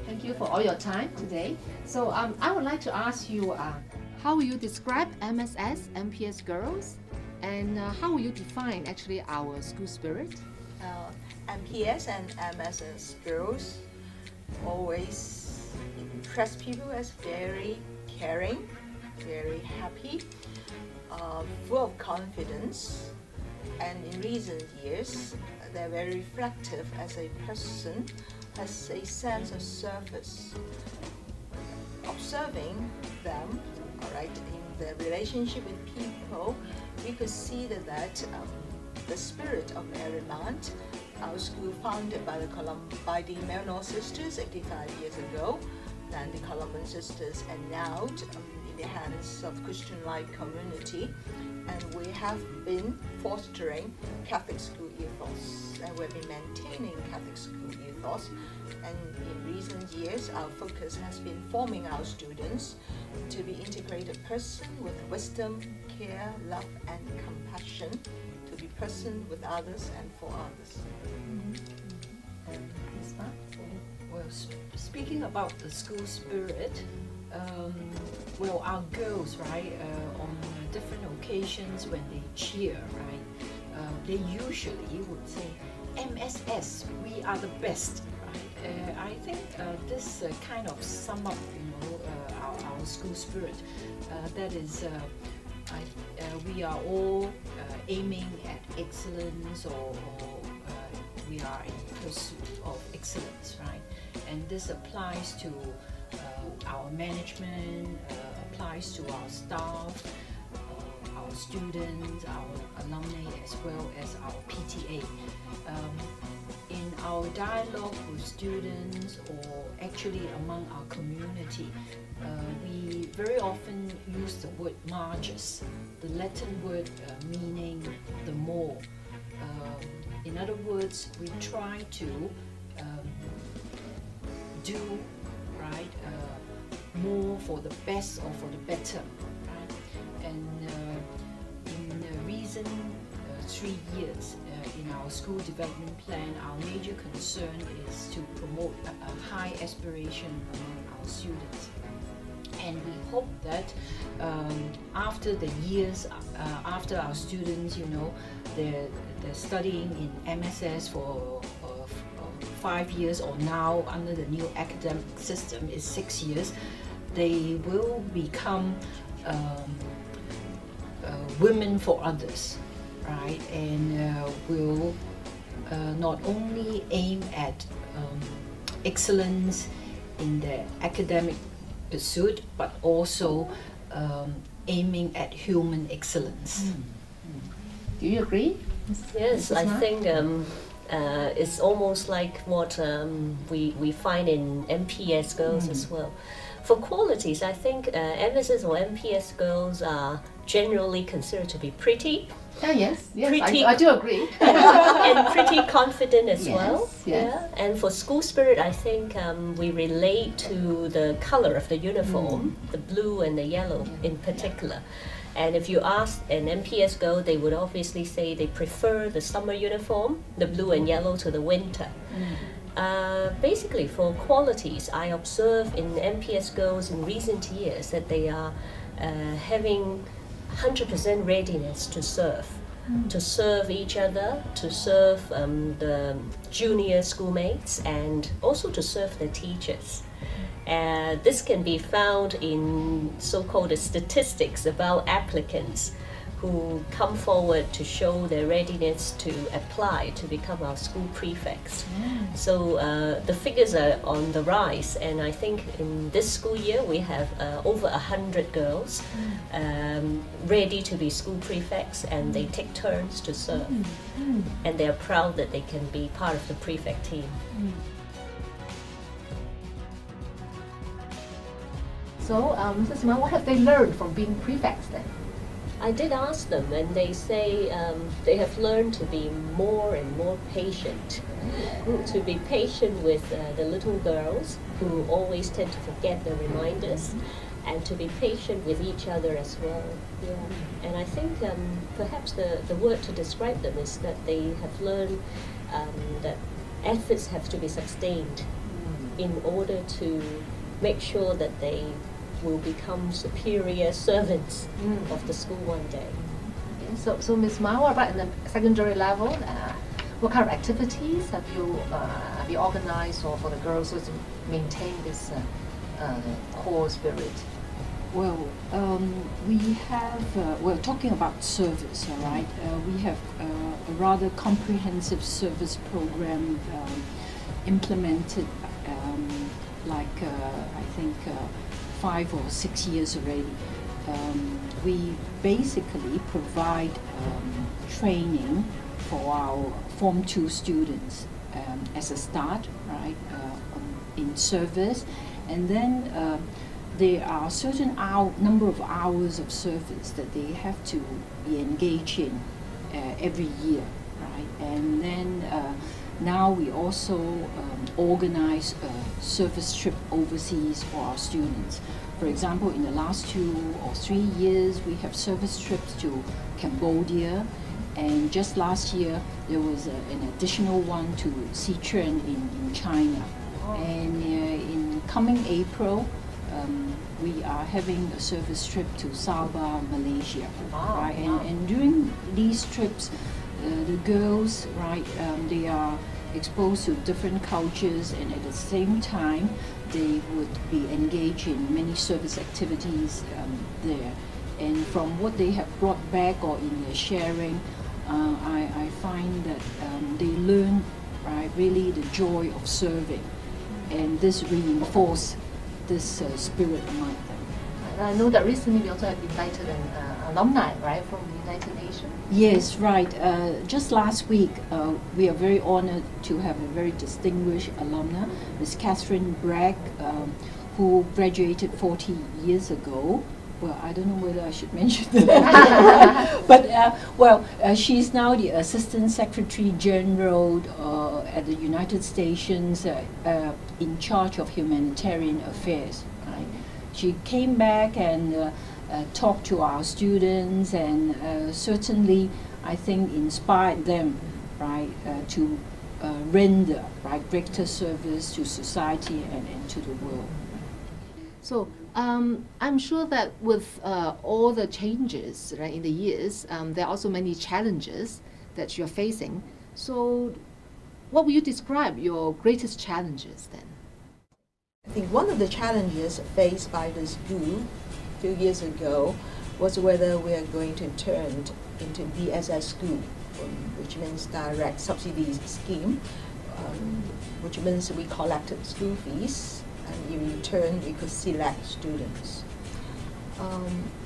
Thank you for all your time today. So I would like to ask you, how will you describe MSS MPS girls, and how will you define actually our school spirit? MPS and MSS girls always impress people as very caring, very happy, full of confidence, and in recent years they're very reflective as a person, has a sense of service. Observing them, all right, in the relationship with people, we could see that the spirit of Eadaoin, our school founded by the Melnor sisters 85 years ago, and the Colombian sisters endowed in the hands of Christian-like community, and we have been fostering Catholic school ethos, and we've been maintaining Catholic school ethos. And in recent years, our focus has been forming our students to be integrated person with wisdom, care, love, and compassion, to be present with others and for others. Well, speaking about the school spirit, well, our girls, right, on different occasions when they cheer, right, they usually would say, MSS, we are the best, right? I think this kind of sum up, our school spirit. That is, we are all aiming at excellence, or we are in pursuit of excellence, right? And this applies to our management, applies to our staff, our students, our alumni, as well as our PTA. In our dialogue with students, or actually among our community, we very often use the word marges, the Latin word meaning the more. In other words, we try to do right more for the best or for the better, right? And in the recent 3 years in our school development plan, our major concern is to promote a high aspiration among our students. And we hope that after the years, after our students, they're studying in MSS for 5 years, or now under the new academic system is 6 years, they will become women for others, right? And will not only aim at excellence in their academic pursuit, but also aiming at human excellence. Do you agree? Yes, I think it's almost like what we find in MPS girls as well. For qualities, I think MSS or MPS girls are generally considered to be pretty. Yes, Pretty, I do agree. and pretty confident as well. Yes. Yeah. And for school spirit, I think we relate to the color of the uniform, the blue and the yellow in particular. And if you ask an MPS girl, they would obviously say they prefer the summer uniform, the blue and yellow, to the winter. Basically, for qualities, I observe in MPS girls in recent years that they are having 100% readiness to serve each other, to serve the junior schoolmates, and also to serve the teachers. This can be found in so-called statistics about applicants who come forward to show their readiness to apply to become our school prefects. So the figures are on the rise, and I think in this school year we have over 100 girls ready to be school prefects, and they take turns to serve. And they're proud that they can be part of the prefect team. So, Mrs. Ma, what have they learned from being prefects then? I did ask them, and they say they have learned to be more and more patient, to be patient with the little girls who always tend to forget their reminders, and to be patient with each other as well. Yeah. And I think perhaps the word to describe them is that they have learned that efforts have to be sustained. in order to make sure that they will become superior servants of the school one day. Okay, so Ms. Ma, what about in the secondary level? What kind of activities have you organized for the girls to maintain this core spirit? Well, we have, we're talking about service, all right? We have a rather comprehensive service program implemented I think 5 or 6 years already. We basically provide training for our Form 2 students as a start, right, in service, and then there are certain number of hours of service that they have to be engaged in every year, right? And then now we also organize a service trip overseas for our students. For example, in the last 2 or 3 years, we have service trips to Cambodia, and just last year there was an additional one to Sichuan in China. And in coming April, we are having a service trip to Sabah, Malaysia. Right? And during these trips, the girls, right, they are exposed to different cultures, and at the same time, they would be engaged in many service activities there. And from what they have brought back or in their sharing, I find that they learn, right, really the joy of serving, and this reinforces this spirit among them. I know that recently we also have invited an alumni, right, from the United Nations. Yes, right. Just last week, we are very honored to have a very distinguished alumna, Ms. Catherine Bragg, who graduated 40 years ago. Well, I don't know whether I should mention that. But, she's now the Assistant Secretary General at the United Nations in charge of humanitarian affairs. Right? She came back and talked to our students, and certainly, I think, inspired them, right, to render, right, greater service to society and to the world. So I'm sure that with all the changes, right, in the years, there are also many challenges that you're facing. So what would you describe your greatest challenges then? I think one of the challenges faced by the school a few years ago was whether we are going to turn into DSS school, which means direct subsidies scheme, which means we collected school fees, and in return we could select students.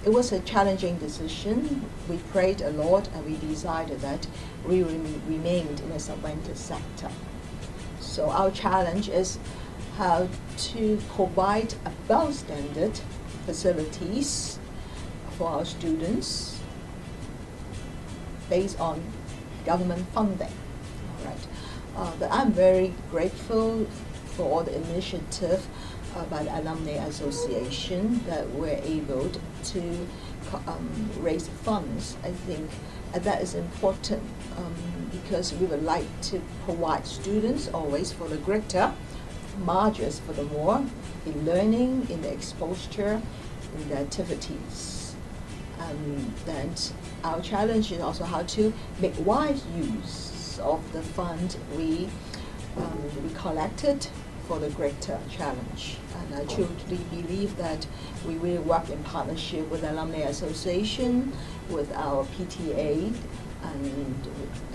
It was a challenging decision. We prayed a lot, and we decided that we remained in a subvented sector. So our challenge is how to provide above standard facilities for our students based on government funding. All right. But I'm very grateful for all the initiative by the Alumni Association that we're able to raise funds. I think that is important because we would like to provide students always for the greater, margins for the more, in learning, in the exposure, in the activities. Then our challenge is also how to make wise use of the fund we collected for the greater challenge. And I truly believe that we will work in partnership with the Alumni Association, with our PTA, and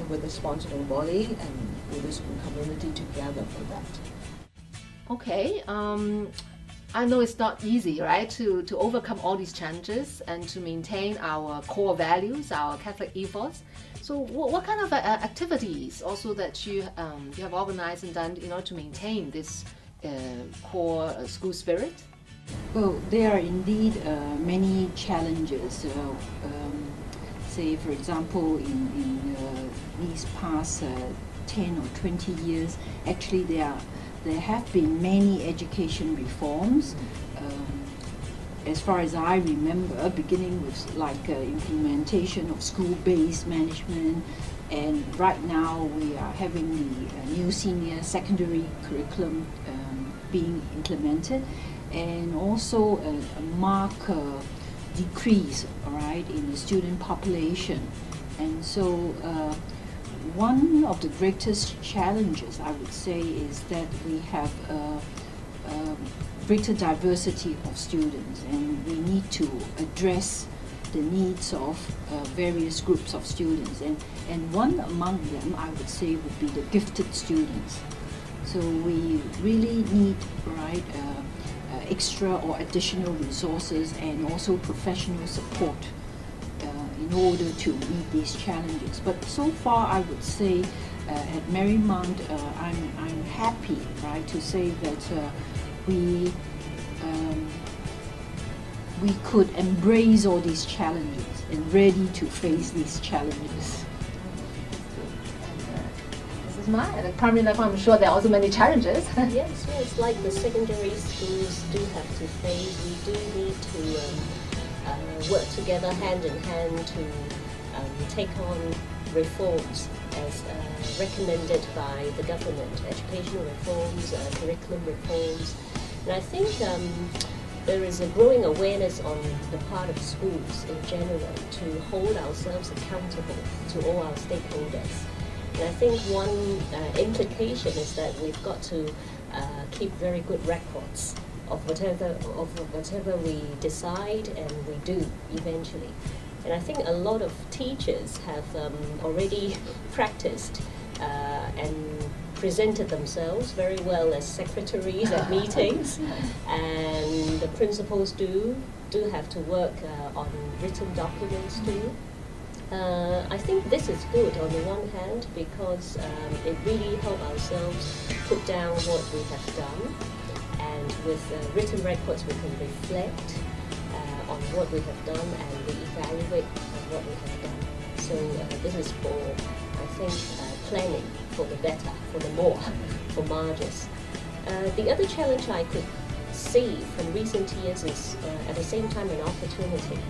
with the sponsoring body, and with the school community together for that. Okay, I know it's not easy, right, to overcome all these challenges and to maintain our core values, our Catholic ethos. So what kind of activities also that you have organized and done in order to maintain this core school spirit? Well, there are indeed many challenges. Say, for example, in these past 10 or 20 years, actually there have been many education reforms. As far as I remember, beginning with implementation of school-based management, and right now we are having the new senior secondary curriculum being implemented, and also a marked decrease, right, in the student population. And so one of the greatest challenges, I would say, is that we have greater diversity of students, and we need to address the needs of various groups of students, and one among them, I would say, would be the gifted students. So we really need, right, extra or additional resources and also professional support in order to meet these challenges. But so far, I would say at Marymount, I'm happy, right, to say that we could embrace all these challenges and ready to face these challenges. This is mine. At the primary level, I'm sure there are also many challenges. Yes, like the secondary schools do have to face. We do need to work together hand in hand to take on reforms as recommended by the government, educational reforms, curriculum reforms. And I think there is a growing awareness on the part of schools in general to hold ourselves accountable to all our stakeholders. And I think one implication is that we've got to keep very good records of whatever we decide and we do eventually. And I think a lot of teachers have already practiced and presented themselves very well as secretaries at meetings, and the principals do have to work on written documents too. I think this is good on the one hand because it really helps ourselves put down what we have done, and with written records we can reflect on what we have done and we evaluate on what we have done. So this is for, I think, planning for the better, for the more, for Marges. The other challenge I could see from recent years is at the same time an opportunity,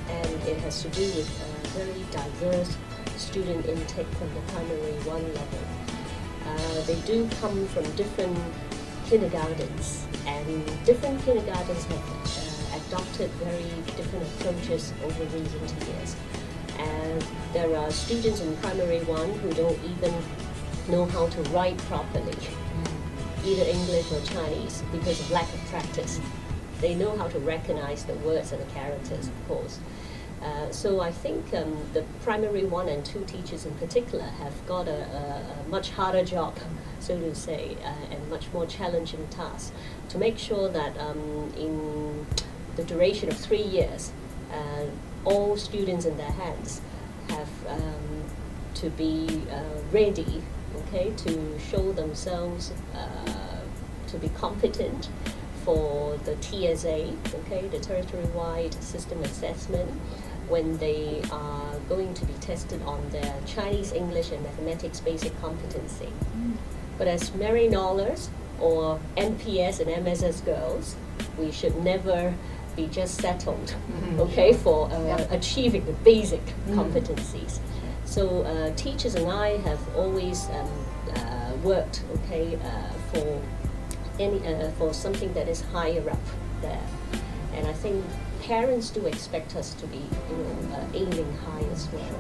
and it has to do with very diverse student intake from the primary 1 level. They do come from different kindergartens, and different kindergartens have adopted very different approaches over recent years. And there are students in primary 1 who don't even know how to write properly, either English or Chinese, because of lack of practice. They know how to recognize the words and the characters, of course. So I think the primary 1 and 2 teachers in particular have got a much harder job, so to say, and much more challenging task to make sure that in the duration of 3 years, all students in their hands have to be ready, okay, to show themselves to be competent for the TSA, okay, the territory-wide system assessment, when they are going to be tested on their Chinese, English, and mathematics basic competency. But as Maryknollers or MPS and MSS girls, we should never be just settled, okay, for achieving the basic competencies. So teachers and I have always worked, okay, for something that is higher up there, and I think parents do expect us to be, aiming high as well.